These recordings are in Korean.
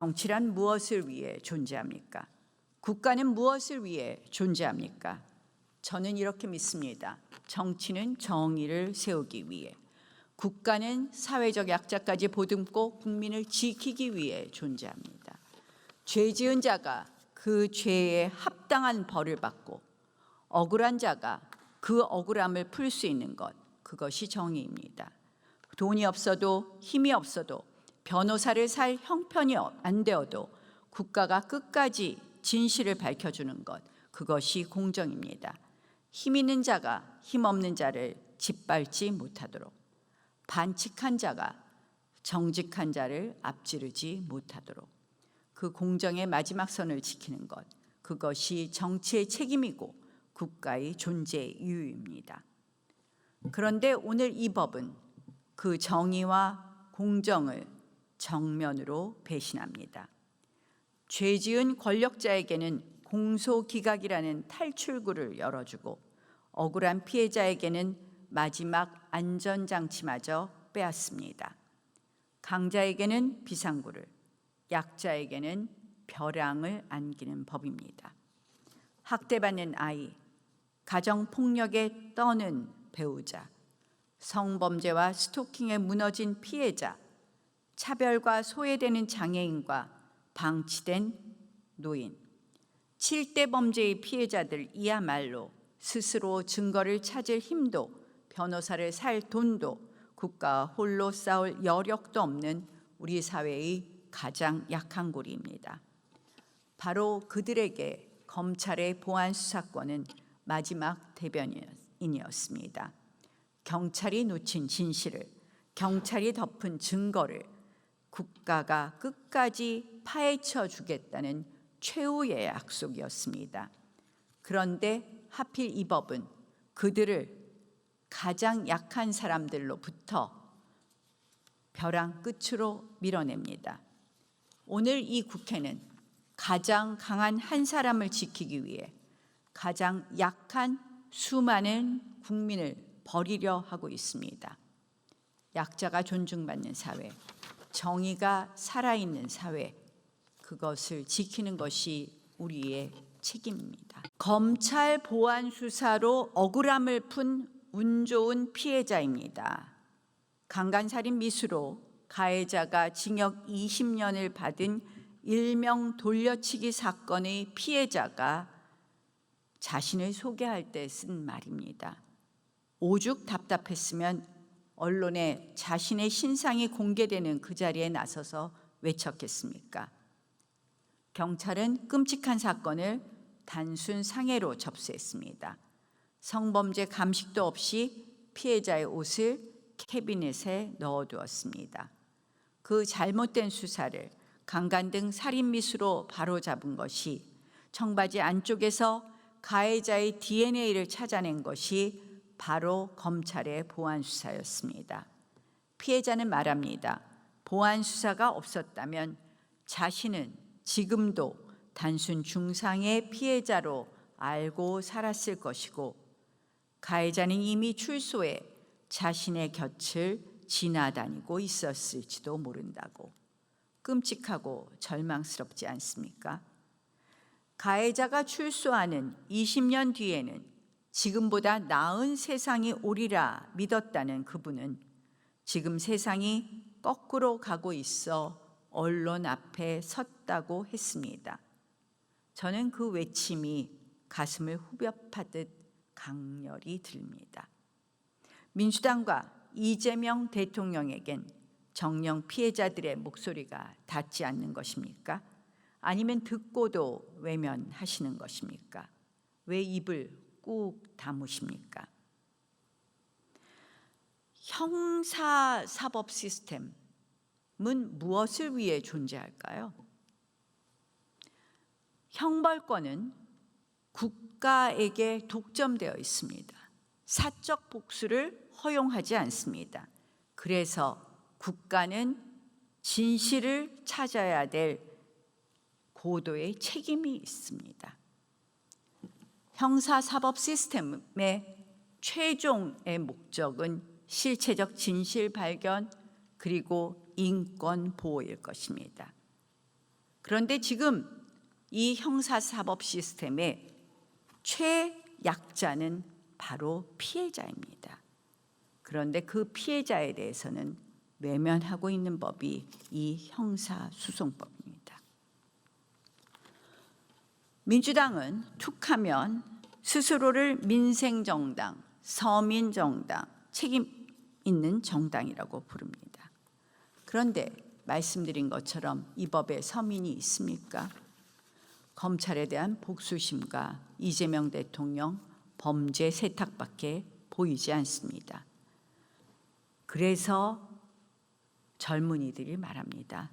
정치란 무엇을 위해 존재합니까? 국가는 무엇을 위해 존재합니까? 저는 이렇게 믿습니다. 정치는 정의를 세우기 위해, 국가는 사회적 약자까지 보듬고 국민을 지키기 위해 존재합니다. 죄 지은 자가 그 죄에 합당한 벌을 받고 억울한 자가 그 억울함을 풀 수 있는 것, 그것이 정의입니다. 돈이 없어도 힘이 없어도 변호사를 살 형편이 안 되어도 국가가 끝까지 진실을 밝혀주는 것, 그것이 공정입니다. 힘 있는 자가 힘 없는 자를 짓밟지 못하도록, 반칙한 자가 정직한 자를 앞지르지 못하도록, 그 공정의 마지막 선을 지키는 것, 그것이 정치의 책임이고 국가의 존재 이유입니다. 그런데 오늘 이 법은 그 정의와 공정을 정면으로 배신합니다. 죄 지은 권력자에게는 공소기각이라는 탈출구를 열어주고 억울한 피해자에게는 마지막 안전장치마저 빼앗습니다. 강자에게는 비상구를, 약자에게는 벼랑을 안기는 법입니다. 학대받는 아이, 가정폭력에 떠는 배우자, 성범죄와 스토킹에 무너진 피해자, 차별과 소외되는 장애인과 방치된 노인, 7대 범죄의 피해자들이야말로 스스로 증거를 찾을 힘도 변호사를 살 돈도 국가와 홀로 싸울 여력도 없는 우리 사회의 가장 약한 고리입니다. 바로 그들에게 검찰의 보안 수사권은 마지막 대변인이었습니다. 경찰이 놓친 진실을, 경찰이 덮은 증거를 국가가 끝까지 파헤쳐 주겠다는 최후의 약속이었습니다. 그런데 하필 이 법은 그들을 가장 약한 사람들로부터 벼랑 끝으로 밀어냅니다. 오늘 이 국회는 가장 강한 한 사람을 지키기 위해 가장 약한 수많은 국민을 버리려 하고 있습니다. 약자가 존중받는 사회, 정의가 살아있는 사회, 그것을 지키는 것이 우리의 책임입니다. 검찰 보안 수사로 억울함을 푼 운 좋은 피해자입니다. 강간살인 미수로 가해자가 징역 20년을 받은 일명 돌려치기 사건의 피해자가 자신을 소개할 때 쓴 말입니다. 오죽 답답했으면 언론에 자신의 신상이 공개되는 그 자리에 나서서 외쳤겠습니까? 경찰은 끔찍한 사건을 단순 상해로 접수했습니다. 성범죄 감식도 없이 피해자의 옷을 캐비넷에 넣어두었습니다. 그 잘못된 수사를 강간 등 살인 미수로 바로잡은 것이, 청바지 안쪽에서 가해자의 DNA를 찾아낸 것이 바로 검찰의 보안 수사였습니다. 피해자는 말합니다. 보안 수사가 없었다면 자신은 지금도 단순 중상의 피해자로 알고 살았을 것이고, 가해자는 이미 출소해 자신의 곁을 지나다니고 있었을지도 모른다고. 끔찍하고 절망스럽지 않습니까? 가해자가 출소하는 20년 뒤에는 지금보다 나은 세상이 오리라 믿었다는 그분은 지금 세상이 거꾸로 가고 있어 언론 앞에 섰다고 했습니다. 저는 그 외침이 가슴을 후벼 파듯 강렬히 듭니다. 민주당과 이재명 대통령에겐 정령 피해자들의 목소리가 닿지 않는 것입니까? 아니면 듣고도 외면하시는 것입니까? 왜 입을 꾹 다무십니까? 형사사법 시스템은 무엇을 위해 존재할까요? 형벌권은 국가에게 독점되어 있습니다. 사적 복수를 허용하지 않습니다. 그래서 국가는 진실을 찾아야 될 고도의 책임이 있습니다. 형사사법 시스템의 최종의 목적은 실체적 진실 발견 그리고 인권 보호일 것입니다. 그런데 지금 이 형사사법 시스템의 최약자는 바로 피해자입니다. 그런데 그 피해자에 대해서는 외면하고 있는 법이 이 형사소송법입니다. 민주당은 툭하면 스스로를 민생정당, 서민정당, 책임 있는 정당이라고 부릅니다. 그런데 말씀드린 것처럼 이 법에 서민이 있습니까? 검찰에 대한 복수심과 이재명 대통령 범죄 세탁밖에 보이지 않습니다. 그래서 젊은이들이 말합니다.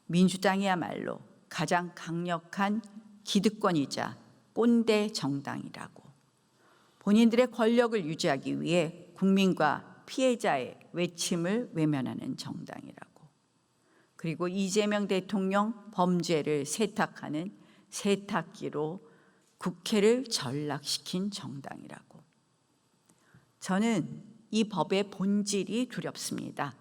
민주당이야말로 가장 강력한 기득권이자 꼰대 정당이라고. 본인들의 권력을 유지하기 위해 국민과 피해자의 외침을 외면하는 정당이라고. 그리고 이재명 대통령 범죄를 세탁하는 세탁기로 국회를 전락시킨 정당이라고. 저는 이 법의 본질이 두렵습니다.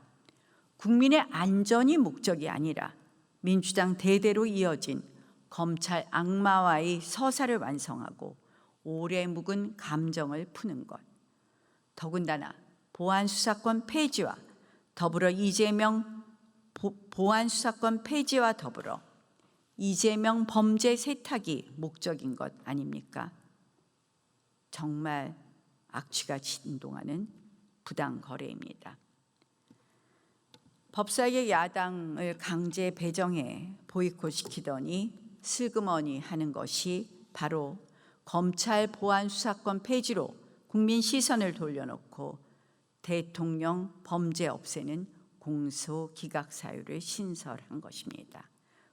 국민의 안전이 목적이 아니라 민주당 대대로 이어진 검찰 악마와의 서사를 완성하고 오래 묵은 감정을 푸는 것. 더군다나 보안수사권 폐지와 더불어 보안수사권 폐지와 더불어 이재명 범죄 세탁이 목적인 것 아닙니까? 정말 악취가 진동하는 부당거래입니다. 법사위의 야당을 강제 배정해 보이콧시키더니 슬그머니 하는 것이 바로 검찰 보안수사권 폐지로 국민 시선을 돌려놓고 대통령 범죄 없애는 공소기각 사유를 신설한 것입니다.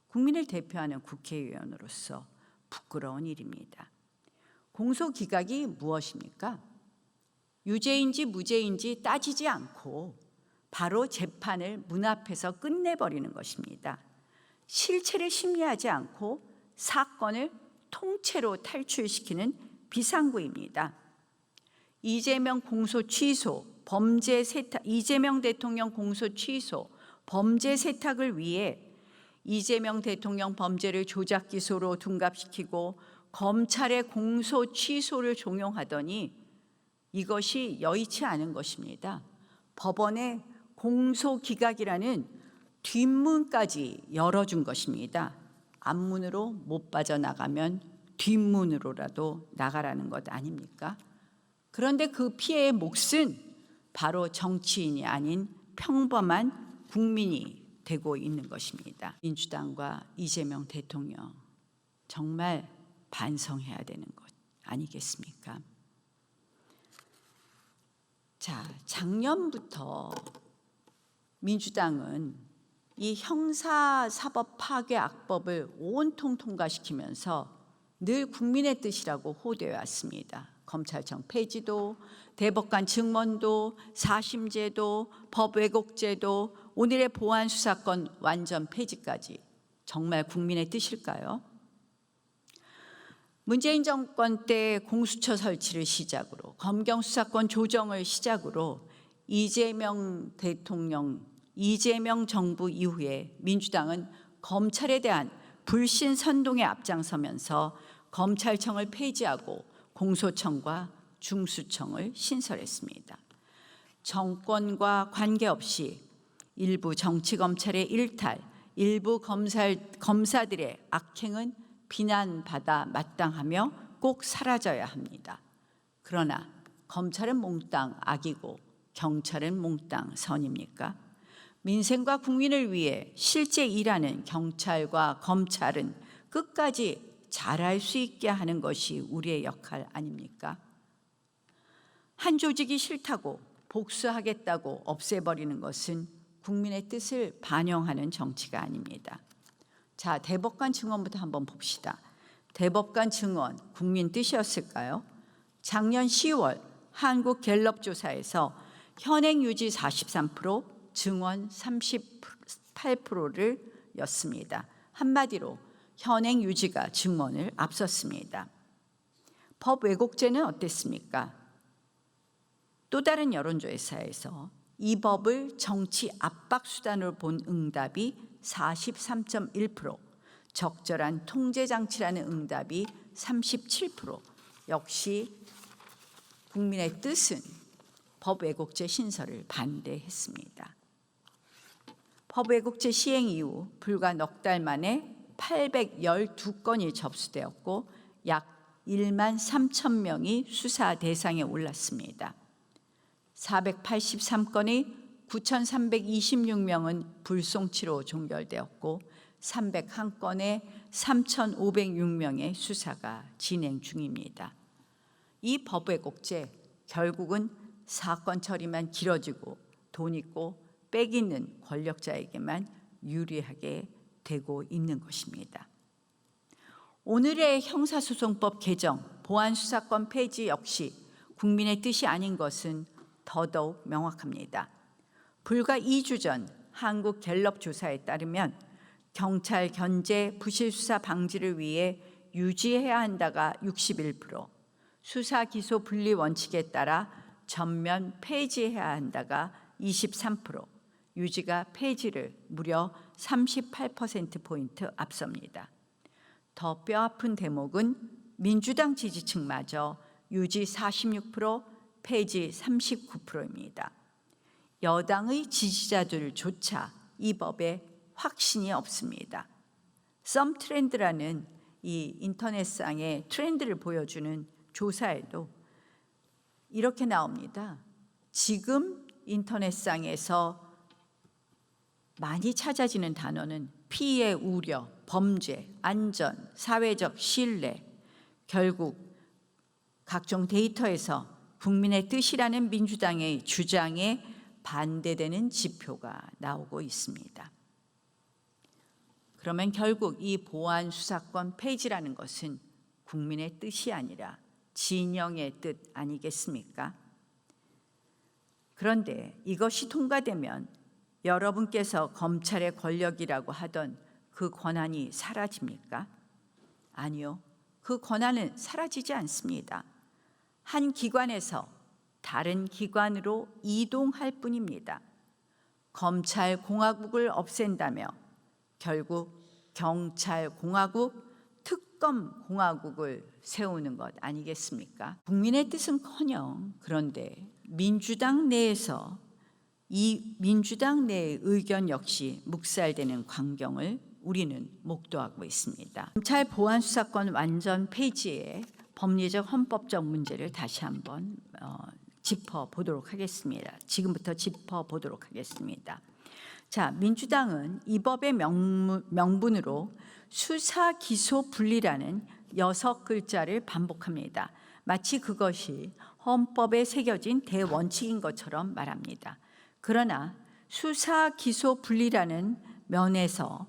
국민을 대표하는 국회의원으로서 부끄러운 일입니다. 공소기각이 무엇입니까? 유죄인지 무죄인지 따지지 않고 바로 재판을 문 앞에서 끝내버리는 것입니다. 실체를 심리하지 않고 사건을 통째로 탈출시키는 비상구입니다. 이재명 공소 취소, 범죄 세탁, 이재명 대통령 공소 취소, 범죄 세탁을 위해 이재명 대통령 범죄를 조작 기소로 둔갑시키고 검찰의 공소 취소를 종용하더니 이것이 여의치 않은 것입니다. 법원의 공소 기각이라는 뒷문까지 열어준 것입니다. 앞문으로 못 빠져나가면 뒷문으로라도 나가라는 것 아닙니까? 그런데 그 피해의 몫은 바로 정치인이 아닌 평범한 국민이 되고 있는 것입니다. 민주당과 이재명 대통령 정말 반성해야 되는 것 아니겠습니까? 자, 작년부터 민주당은 이 형사사법 파괴 악법을 온통 통과시키면서 늘 국민의 뜻이라고 호도해 왔습니다. 검찰청 폐지도, 대법관 증원도, 사심제도, 법왜곡제도, 오늘의 보안수사권 완전 폐지까지 정말 국민의 뜻일까요? 문재인 정권 때 공수처 설치를 시작으로 검경 수사권 조정을 시작으로 이재명 대통령, 이재명 정부 이후에 민주당은 검찰에 대한 불신 선동에 앞장서면서 검찰청을 폐지하고 공소청과 중수청을 신설했습니다. 정권과 관계없이 일부 정치검찰의 일탈, 일부 검사들의 악행은 비난받아 마땅하며 꼭 사라져야 합니다. 그러나 검찰은 몽땅 악이고 경찰은 몽땅 선입니까? 민생과 국민을 위해 실제 일하는 경찰과 검찰은 끝까지 잘할 수 있게 하는 것이 우리의 역할 아닙니까? 한 조직이 싫다고 복수하겠다고 없애버리는 것은 국민의 뜻을 반영하는 정치가 아닙니다. 자, 대법관 증언부터 한번 봅시다. 대법관 증언 국민 뜻이었을까요? 작년 10월 한국갤럽 조사에서 현행 유지 43%, 증언 38%를 였습니다. 한마디로 현행 유지가 증언을 앞섰습니다. 법 왜곡죄는 어땠습니까? 또 다른 여론조사에서 이 법을 정치 압박 수단으로 본 응답이 43.1%, 적절한 통제 장치라는 응답이 37%. 역시 국민의 뜻은 법 왜곡죄 신설을 반대했습니다. 법 왜곡죄 시행 이후 불과 넉 달 만에 812건이 접수되었고 약 1만 3천 명이 수사 대상에 올랐습니다. 483건의 9,326명은 불송치로 종결되었고 301건의 3,506명의 수사가 진행 중입니다. 이 법 왜곡죄 결국은 사건 처리만 길어지고 돈 있고 빽 있는 권력자에게만 유리하게 되고 있는 것입니다. 오늘의 형사소송법 개정, 보안수사권 폐지 역시 국민의 뜻이 아닌 것은 더더욱 명확합니다. 불과 2주 전 한국갤럽 조사에 따르면 경찰 견제 부실수사 방지를 위해 유지해야 한다가 61%, 수사 기소 분리 원칙에 따라 전면 폐지해야 한다가 23%, 유지가 폐지를 무려 38%포인트 앞섭니다. 더 뼈아픈 대목은 민주당 지지층마저 유지 46%, 폐지 39%입니다. 여당의 지지자들조차 이 법에 확신이 없습니다. 썸트렌드라는 이 인터넷상의 트렌드를 보여주는 조사에도 이렇게 나옵니다. 지금 인터넷상에서 많이 찾아지는 단어는 피해 우려, 범죄, 안전, 사회적 신뢰, 결국 각종 데이터에서 국민의 뜻이라는 민주당의 주장에 반대되는 지표가 나오고 있습니다. 그러면 결국 이 보안 수사권 폐지라는 것은 국민의 뜻이 아니라 진영의 뜻 아니겠습니까? 그런데 이것이 통과되면 여러분께서 검찰의 권력이라고 하던 그 권한이 사라집니까? 아니요. 그 권한은 사라지지 않습니다. 한 기관에서 다른 기관으로 이동할 뿐입니다. 검찰공화국을 없앤다며 결국 경찰공화국, 특검공화국을 세우는 것 아니겠습니까? 국민의 뜻은커녕 그런데 민주당 내에서 이 민주당 내의 의견 역시 묵살되는 광경을 우리는 목도하고 있습니다. 검찰 보안 수사권 완전 폐지의 법리적 헌법적 문제를 다시 한번 짚어보도록 하겠습니다. 지금부터 짚어보도록 하겠습니다. 자, 민주당은 이 법의 명분으로 수사 기소 분리라는 6글자를 반복합니다. 마치 그것이 헌법에 새겨진 대원칙인 것처럼 말합니다. 그러나 수사 기소 분리라는 면에서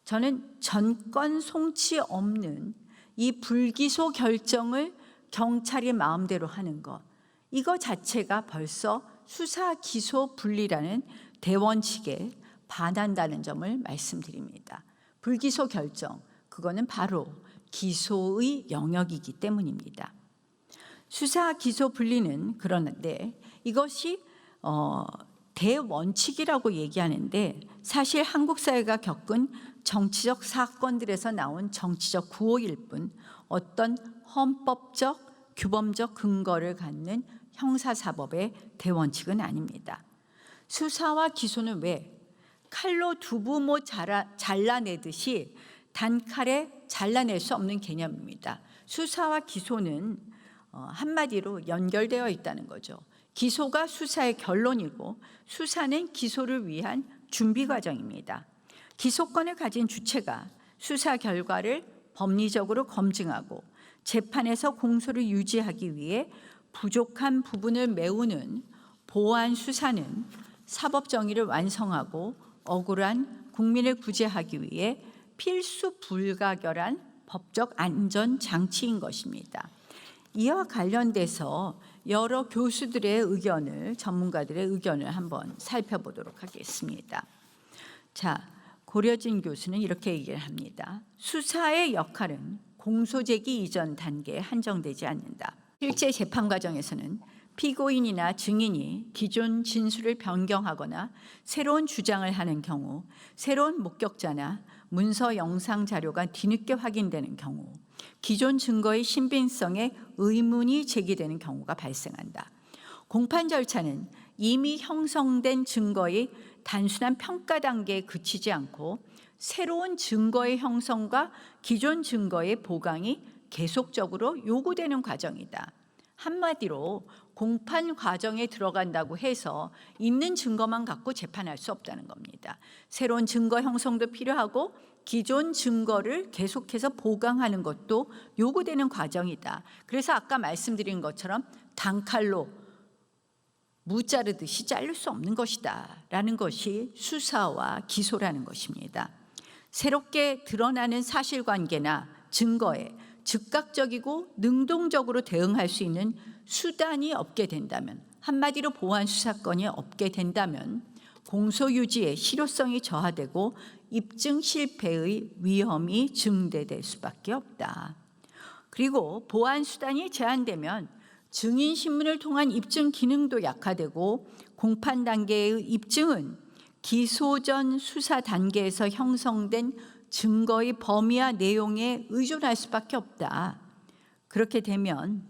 저는 전권 송치 없는 이 불기소 결정을 경찰이 마음대로 하는 것, 이거 자체가 벌써 수사 기소 분리라는 대원칙에 반한다는 점을 말씀드립니다. 불기소 결정, 그거는 바로 기소의 영역이기 때문입니다. 수사 기소 분리는 그런데 이것이 대원칙이라고 얘기하는데 사실 한국 사회가 겪은 정치적 사건들에서 나온 정치적 구호일 뿐 어떤 헌법적 규범적 근거를 갖는 형사사법의 대원칙은 아닙니다. 수사와 기소는 왜 칼로 두부모 잘라내듯이 단칼에 잘라낼 수 없는 개념입니다. 수사와 기소는 한마디로 연결되어 있다는 거죠. 기소가 수사의 결론이고 수사는 기소를 위한 준비 과정입니다. 기소권을 가진 주체가 수사 결과를 법리적으로 검증하고 재판에서 공소를 유지하기 위해 부족한 부분을 메우는 보안 수사는 사법 정의를 완성하고 억울한 국민을 구제하기 위해 필수 불가결한 법적 안전 장치인 것입니다. 이와 관련돼서 여러 교수들의 의견을, 전문가들의 의견을 한번 살펴보도록 하겠습니다. 자, 고려진 교수는 이렇게 얘기를 합니다. 수사의 역할은 공소제기 이전 단계에 한정되지 않는다. 실제 재판 과정에서는 피고인이나 증인이 기존 진술을 변경하거나 새로운 주장을 하는 경우 새로운 목격자나 문서 영상 자료가 뒤늦게 확인되는 경우, 기존 증거의 신빙성에 의문이 제기되는 경우가 발생한다. 공판 절차는 이미 형성된 증거의 단순한 평가 단계에 그치지 않고 새로운 증거의 형성과 기존 증거의 보강이 계속적으로 요구되는 과정이다. 한마디로 공판 과정에 들어간다고 해서 있는 증거만 갖고 재판할 수 없다는 겁니다. 새로운 증거 형성도 필요하고 기존 증거를 계속해서 보강하는 것도 요구되는 과정이다. 그래서 아까 말씀드린 것처럼 단칼로 무 자르듯이 자를 수 없는 것이다 라는 것이 수사와 기소라는 것입니다. 새롭게 드러나는 사실관계나 증거에 즉각적이고 능동적으로 대응할 수 있는 수단이 없게 된다면, 한마디로 보안 수사권이 없게 된다면 공소유지의 실효성이 저하되고 입증 실패의 위험이 증대될 수밖에 없다. 그리고 보안 수단이 제한되면 증인 신문을 통한 입증 기능도 약화되고 공판 단계의 입증은 기소 전 수사 단계에서 형성된 증거의 범위와 내용에 의존할 수밖에 없다. 그렇게 되면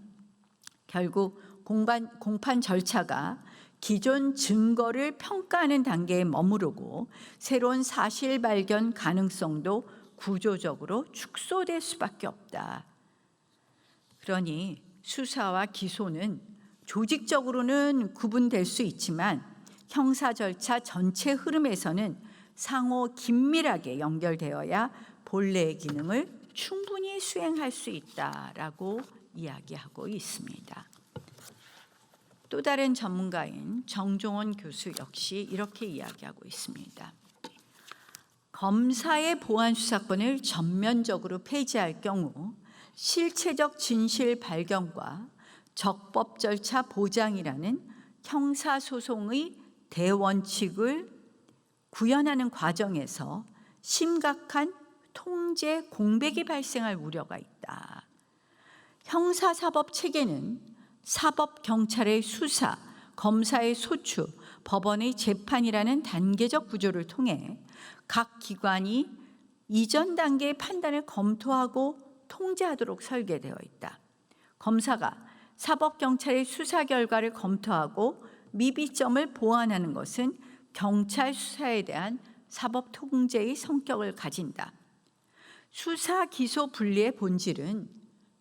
결국 공판 절차가 기존 증거를 평가하는 단계에 머무르고 새로운 사실 발견 가능성도 구조적으로 축소될 수밖에 없다. 그러니 수사와 기소는 조직적으로는 구분될 수 있지만 형사 절차 전체 흐름에서는 상호 긴밀하게 연결되어야 본래의 기능을 충분히 수행할 수 있다라고 이야기하고 있습니다. 또 다른 전문가인 정종원 교수 역시 이렇게 이야기하고 있습니다. 검사의 보안 수사권을 전면적으로 폐지할 경우 실체적 진실 발견과 적법 절차 보장이라는 형사소송의 대원칙을 구현하는 과정에서 심각한 통제 공백이 발생할 우려가 있다. 형사사법 체계는 사법 경찰의 수사, 검사의 소추, 법원의 재판이라는 단계적 구조를 통해 각 기관이 이전 단계의 판단을 검토하고 통제하도록 설계되어 있다. 검사가 사법 경찰의 수사 결과를 검토하고 미비점을 보완하는 것은 경찰 수사에 대한 사법 통제의 성격을 가진다. 수사 기소 분리의 본질은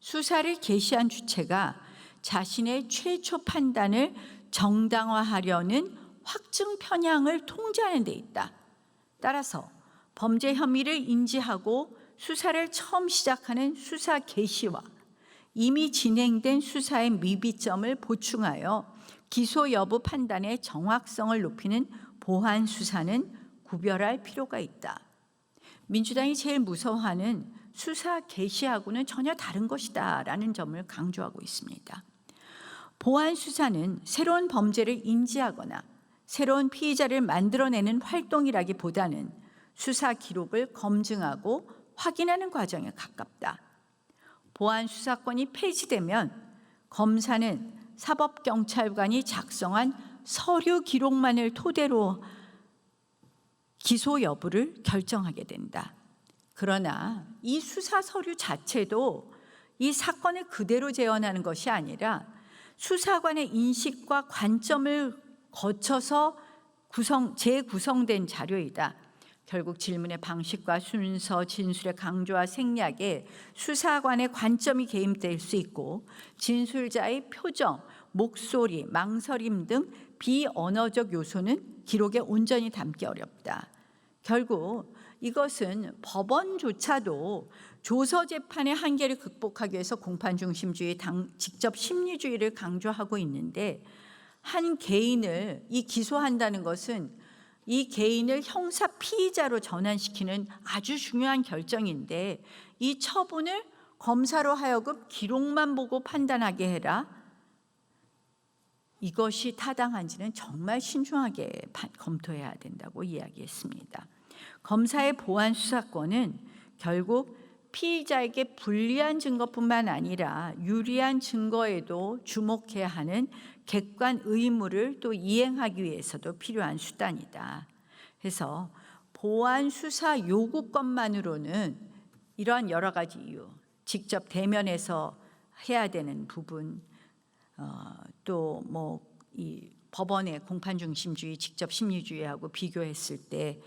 수사를 개시한 주체가 자신의 최초 판단을 정당화하려는 확증 편향을 통제하는 데 있다. 따라서 범죄 혐의를 인지하고 수사를 처음 시작하는 수사 개시와 이미 진행된 수사의 미비점을 보충하여 기소 여부 판단의 정확성을 높이는 보안 수사는 구별할 필요가 있다. 민주당이 제일 무서워하는 수사 개시하고는 전혀 다른 것이다 라는 점을 강조하고 있습니다. 보안 수사는 새로운 범죄를 인지하거나 새로운 피의자를 만들어내는 활동이라기보다는 수사 기록을 검증하고 확인하는 과정에 가깝다. 보안 수사권이 폐지되면 검사는 사법경찰관이 작성한 서류 기록만을 토대로 기소 여부를 결정하게 된다. 그러나 이 수사 서류 자체도 이 사건을 그대로 재현하는 것이 아니라 수사관의 인식과 관점을 거쳐서 재구성된 자료이다. 결국 질문의 방식과 순서, 진술의 강조와 생략에 수사관의 관점이 개입될 수 있고 진술자의 표정, 목소리, 망설임 등 비언어적 요소는 기록에 온전히 담기 어렵다. 결국 이것은 법원조차도 조서 재판의 한계를 극복하기 위해서 공판 중심주의, 직접 심리주의를 강조하고 있는데 한 개인을 기소한다는 것은 이 개인을 형사 피의자로 전환시키는 아주 중요한 결정인데 이 처분을 검사로 하여금 기록만 보고 판단하게 해라. 이것이 타당한지는 정말 신중하게 검토해야 된다고 이야기했습니다. 검사의 보안 수사권은 결국 피의자에게 불리한 증거뿐만 아니라 유리한 증거에도 주목해야 하는 객관 의무를 또 이행하기 위해서도 필요한 수단이다. 그래서 보안 수사 요구권만으로는 이러한 여러 가지 이유, 직접 대면해서 해야 되는 부분, 또 뭐 이 법원의 공판 중심주의, 직접 심리주의하고 비교했을 때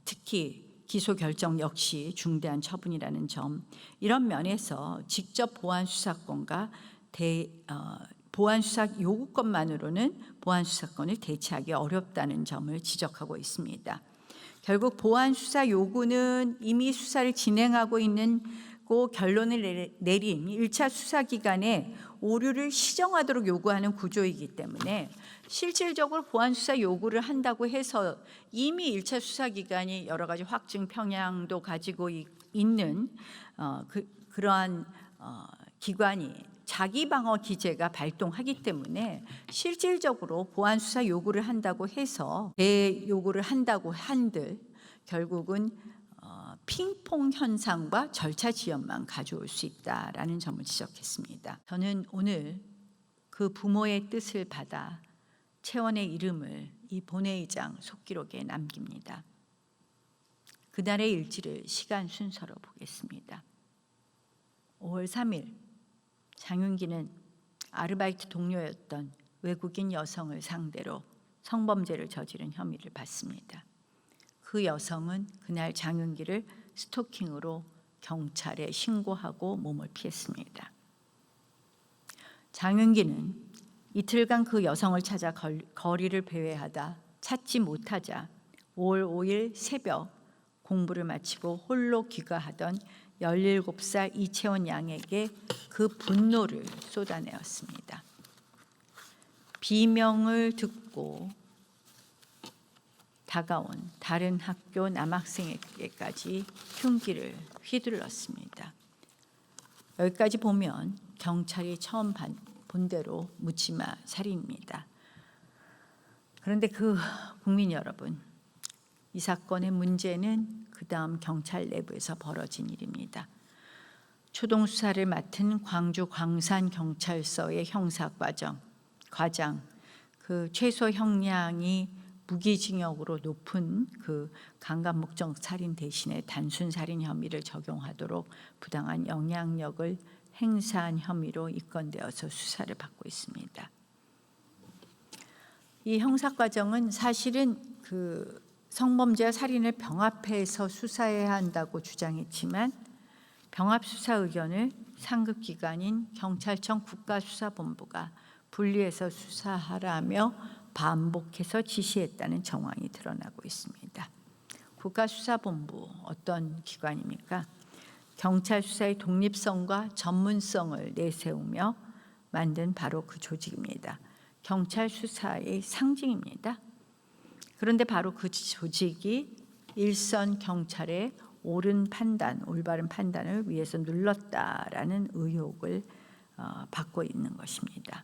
특히 기소 결정 역시 중대한 처분이라는 점, 이런 면에서 직접 보안 수사권과 보안 수사 요구권만으로는 보안 수사권을 대체하기 어렵다는 점을 지적하고 있습니다. 결국 보안 수사 요구는 이미 수사를 진행하고 있는 결론을 내린 1차 수사기관에 오류를 시정하도록 요구하는 구조이기 때문에 실질적으로 보안 수사 요구를 한다고 해서 이미 1차 수사기관이 여러 가지 확증 평양도 가지고 있는 그러한 기관이 자기 방어 기제가 발동하기 때문에 실질적으로 보안 수사 요구를 한다고 해서 요구를 한다고 한들 결국은 핑퐁 현상과 절차 지연만 가져올 수 있다라는 점을 지적했습니다. 저는 오늘 그 부모의 뜻을 받아 채원의 이름을 이 본회의장 속기록에 남깁니다. 그날의 일지를 시간 순서로 보겠습니다. 5월 3일 장윤기는 아르바이트 동료였던 외국인 여성을 상대로 성범죄를 저지른 혐의를 받습니다. 그 여성은 그날 장윤기를 스토킹으로 경찰에 신고하고 몸을 피했습니다. 장윤기는 이틀간 그 여성을 찾아 거리를 배회하다 찾지 못하자 5월 5일 새벽 공부를 마치고 홀로 귀가하던 17살 이채원 양에게 그 분노를 쏟아내었습니다. 비명을 듣고 다가온 다른 학교 남학생에게까지 흉기를 휘둘렀습니다. 여기까지 보면 경찰이 처음 본 대로 묻지마 살인입니다. 그런데 국민 여러분, 이 사건의 문제는 그 다음 경찰 내부에서 벌어진 일입니다. 초동 수사를 맡은 광주 광산경찰서의 형사과장, 그 최소 형량이 무기징역으로 높은 그 강간 목적 살인 대신에 단순 살인 혐의를 적용하도록 부당한 영향력을 행사한 혐의로 입건되어서 수사를 받고 있습니다. 이 형사과정은 사실은 그 성범죄와 살인을 병합해서 수사해야 한다고 주장했지만 병합수사 의견을 상급기관인 경찰청 국가수사본부가 분리해서 수사하라며 반복해서 지시했다는 정황이 드러나고 있습니다. 국가수사본부 어떤 기관입니까? 경찰 수사의 독립성과 전문성을 내세우며 만든 바로 그 조직입니다. 경찰 수사의 상징입니다. 그런데 바로 그 조직이 일선 경찰의 올바른 판단을 위해서 눌렀다라는 의혹을 받고 있는 것입니다.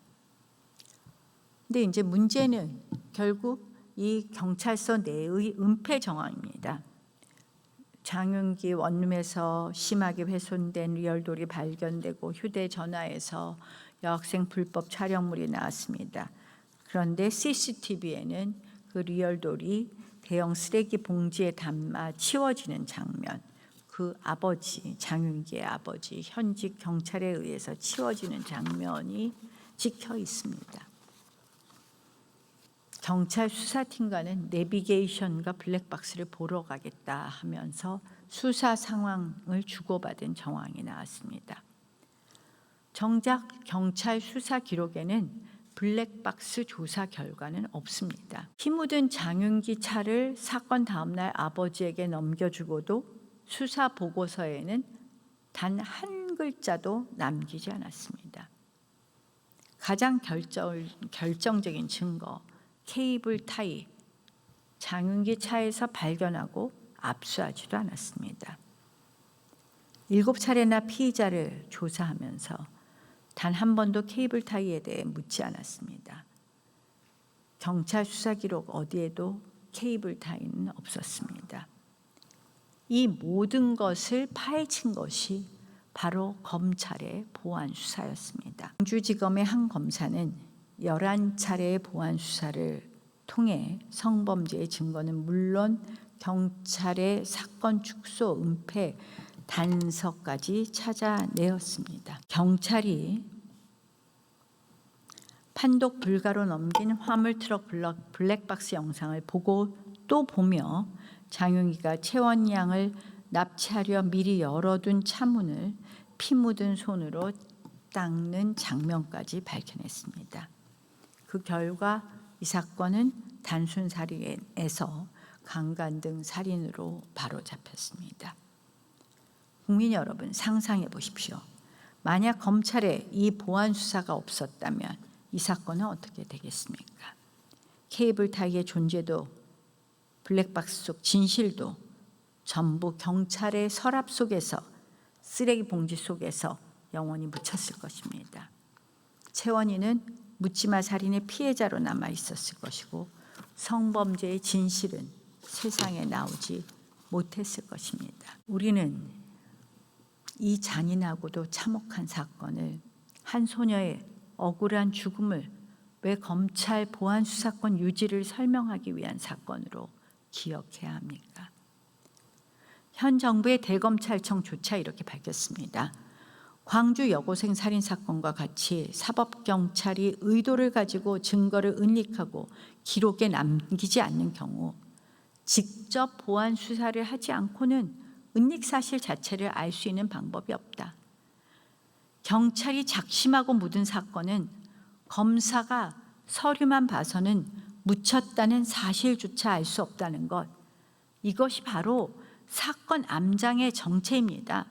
근데 이제 문제는 결국 이 경찰서 내의 은폐 정황입니다. 장윤기 원룸에서 심하게 훼손된 리얼돌이 발견되고 휴대전화에서 여학생 불법 촬영물이 나왔습니다. 그런데 CCTV에는 그 리얼돌이 대형 쓰레기 봉지에 담아 치워지는 장면, 그 아버지, 장윤기의 아버지, 현직 경찰에 의해서 치워지는 장면이 찍혀 있습니다. 경찰 수사팀과는 내비게이션과 블랙박스를 보러 가겠다 하면서 수사 상황을 주고받은 정황이 나왔습니다. 정작 경찰 수사 기록에는 블랙박스 조사 결과는 없습니다. 피 묻은 장윤기 차를 사건 다음 날 아버지에게 넘겨주고도 수사 보고서에는 단 한 글자도 남기지 않았습니다. 가장 결정적인 증거, 케이블 타이, 장윤기 차에서 발견하고 압수하지도 않았습니다. 7차례나 피의자를 조사하면서 단 한 번도 케이블 타이에 대해 묻지 않았습니다. 경찰 수사 기록 어디에도 케이블 타이는 없었습니다. 이 모든 것을 파헤친 것이 바로 검찰의 보안 수사였습니다. 광주지검의 한 검사는 11차례의 보안 수사를 통해 성범죄의 증거는 물론 경찰의 사건 축소, 은폐, 단서까지 찾아내었습니다. 경찰이 판독 불가로 넘긴 화물 트럭 블랙박스 영상을 보고 또 보며 장윤기가 채원 양을 납치하려 미리 열어둔 차문을 피 묻은 손으로 닦는 장면까지 밝혀냈습니다. 그 결과 이 사건은 단순 살인에서 강간등 살인으로 바로잡혔습니다. 국민 여러분, 상상해 보십시오. 만약 검찰에 이 보안 수사가 없었다면 이 사건은 어떻게 되겠습니까? 케이블 타이의 존재도 블랙박스 속 진실도 전부 경찰의 서랍 속에서, 쓰레기 봉지 속에서 영원히 묻혔을 것입니다. 채원이는 묻지마 살인의 피해자로 남아 있었을 것이고 성범죄의 진실은 세상에 나오지 못했을 것입니다. 우리는 이 잔인하고도 참혹한 사건을, 한 소녀의 억울한 죽음을 왜 검찰 보안 수사권 유지를 설명하기 위한 사건으로 기억해야 합니까? 현 정부의 대검찰청조차 이렇게 밝혔습니다. 광주 여고생 살인 사건과 같이 사법경찰이 의도를 가지고 증거를 은닉하고 기록에 남기지 않는 경우 직접 보안 수사를 하지 않고는 은닉 사실 자체를 알 수 있는 방법이 없다. 경찰이 작심하고 묻은 사건은 검사가 서류만 봐서는 묻혔다는 사실조차 알 수 없다는 것, 이것이 바로 사건 암장의 정체입니다.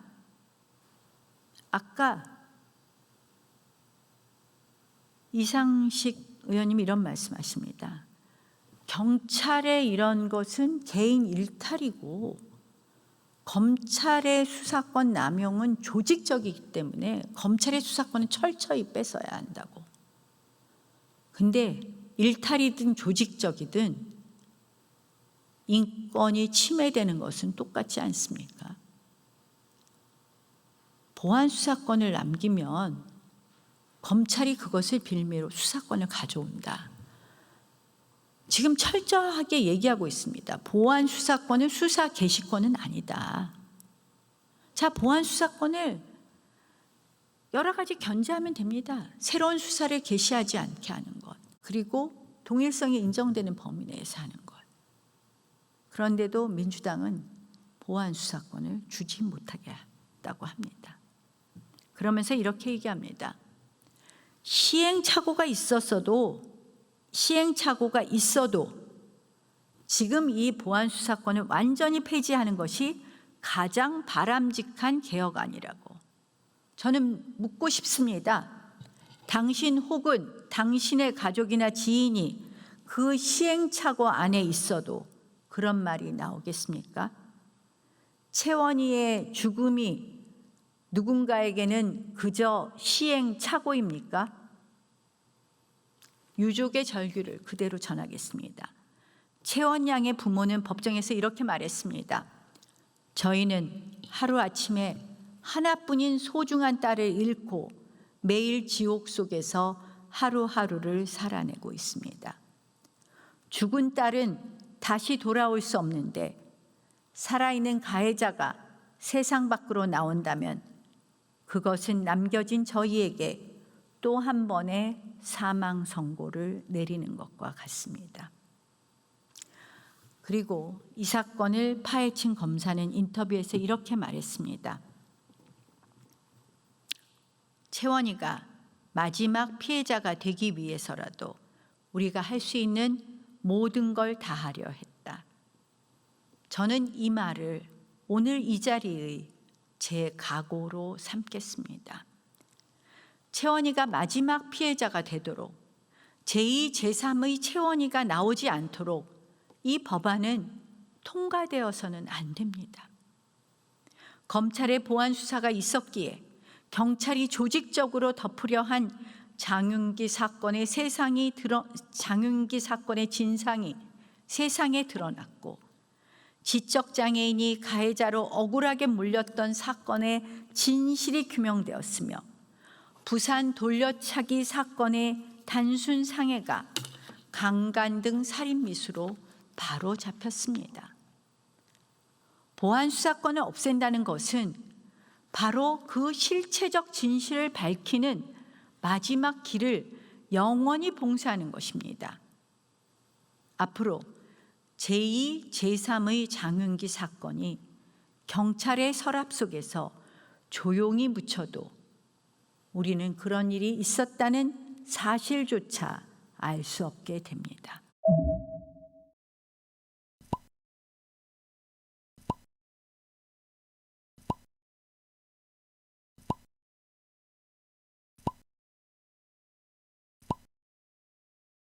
아까 이상식 의원님이 이런 말씀하십니다. 경찰의 이런 것은 개인 일탈이고 검찰의 수사권 남용은 조직적이기 때문에 검찰의 수사권은 철저히 뺏어야 한다고. 근데 일탈이든 조직적이든 인권이 침해되는 것은 똑같지 않습니까? 보안 수사권을 남기면 검찰이 그것을 빌미로 수사권을 가져온다. 지금 철저하게 얘기하고 있습니다. 보안 수사권은 수사 개시권은 아니다. 자, 보안 수사권을 여러 가지 견제하면 됩니다. 새로운 수사를 개시하지 않게 하는 것, 그리고 동일성이 인정되는 범위 내에서 하는 것. 그런데도 민주당은 보안 수사권을 주지 못하게 했다고 합니다. 그러면서 이렇게 얘기합니다. 시행착오가 있어도 지금 이 보안 수사권을 완전히 폐지하는 것이 가장 바람직한 개혁안이라고. 저는 묻고 싶습니다. 당신 혹은 당신의 가족이나 지인이 그 시행착오 안에 있어도 그런 말이 나오겠습니까? 채원이의 죽음이 누군가에게는 그저 시행착오입니까? 유족의 절규를 그대로 전하겠습니다. 채원 양의 부모는 법정에서 이렇게 말했습니다. 저희는 하루아침에 하나뿐인 소중한 딸을 잃고 매일 지옥 속에서 하루하루를 살아내고 있습니다. 죽은 딸은 다시 돌아올 수 없는데 살아있는 가해자가 세상 밖으로 나온다면 그것은 남겨진 저희에게 또 한 번의 사망 선고를 내리는 것과 같습니다. 그리고 이 사건을 파헤친 검사는 인터뷰에서 이렇게 말했습니다. 채원이가 마지막 피해자가 되기 위해서라도 우리가 할 수 있는 모든 걸 다하려 했다. 저는 이 말을 오늘 이 자리의 제 각오로 삼겠습니다. 채원이가 마지막 피해자가 되도록 제2, 제3의 채원이가 나오지 않도록 이 법안은 통과되어서는 안 됩니다. 검찰의 보안 수사가 있었기에 경찰이 조직적으로 덮으려 한 장윤기 사건의 진상이 세상에 드러났고 지적장애인이 가해자로 억울하게 물렸던 사건의 진실이 규명되었으며 부산 돌려차기 사건의 단순 상해가 강간 등 살인 미수로 바로 잡혔습니다. 보안 수사권을 없앤다는 것은 바로 그 실체적 진실을 밝히는 마지막 길을 영원히 봉쇄하는 것입니다. 앞으로 제2, 제3의 장윤기 사건이 경찰의 서랍 속에서 조용히 묻혀도 우리는 그런 일이 있었다는 사실조차 알 수 없게 됩니다.